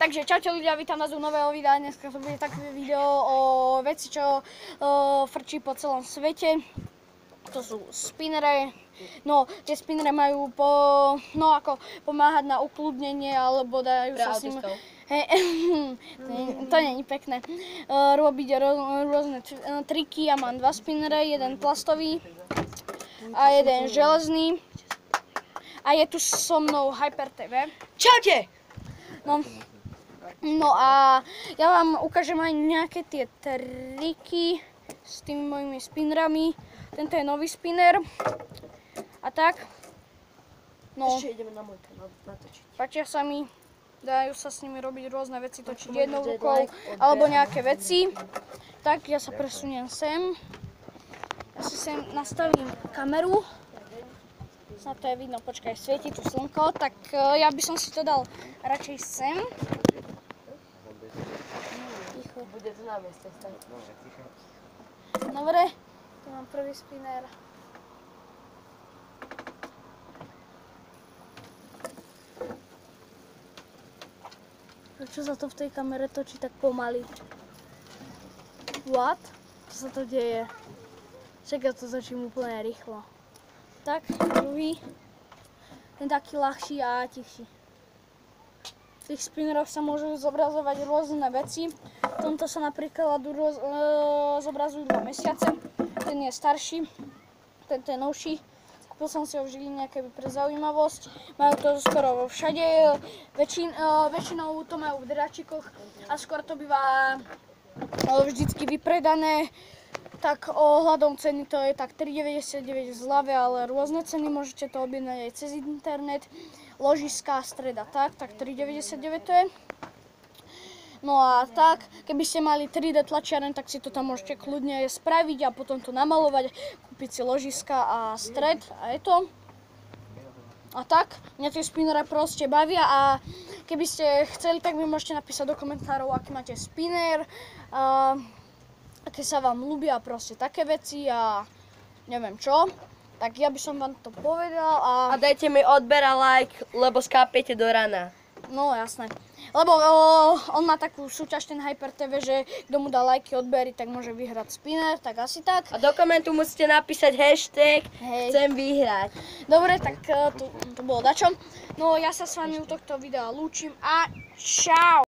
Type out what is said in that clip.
Takže čaute ľudia, vítam vás u nového videa. Dneska to bude také video o veci, čo frčí po celom svete. To sú spinnere. No, tie spinnere majú pomáhať na ukludnenie, alebo dajú sa s ním... to nie je pekné. Robiť rôzne triky. Ja mám dva spinnere, jeden plastový a jeden železný. A je tu so mnou Hyper TV. Čaute! No a ja vám ukážem aj nejaké tie triky s tými mojimi spinnerami. Tento je nový spinner. A tak. No. Ešte ideme na môj kanál natočiť. Páčia sa mi. Dajú sa s nimi robiť rôzne veci, točiť jednou rukou alebo nejaké veci. Tak ja sa presuniem sem. Ja si sem nastavím kameru. Snad to je vidno, počkaj, svieti tu slnko, tak ja by som si to dal radšej sem. Bude to na mieste stať. Dobre, tu mám prvý spinner. Prečo sa to v tej kamere točí tak pomaly? What? Čo sa to deje? Však ja to točím úplne rýchlo. Tak, druhý. Ten taký ľahší a tichší. V tých spinneroch sa môžu zobrazovať rôzne veci. V tomto sa napríklad zobrazujú 2 mesiace. Ten je starší, tento je novší. Kúpil som si ho v Žiline pre zaujímavosť. Majú to skoro všade. Väčšinou to majú v dráčikoch a skôr to býva vždycky vypredané. Tak ohľadom ceny to je tak 3,99 v zľave, ale rôzne ceny môžete to objednať aj cez internet. Ložiska, streda, tak 3,99 to je. No a tak, keby ste mali 3D tlačiareň, tak si to tam môžete kľudne spraviť a potom to namalovať, kúpiť si ložiska a stred a je to. A tak, mňa tie spinnere proste bavia a keby ste chceli, tak mi môžete napísať do komentárov, aký máte spinner, aké sa vám ľúbia proste také veci a neviem čo. Tak ja by som vám to povedal a... A dajte mi odber a like, lebo skápete do rana. No jasné. Lebo on má takú súťaž, ten Hyper TV, že kto mu dá lajky, odbery, tak môže vyhrať spinner, tak asi tak. A do komentu musíte napísať hashtag chcem vyhrať. Dobre, tak to bolo dačo. No ja sa s vami u tohto videa lúčim a čau!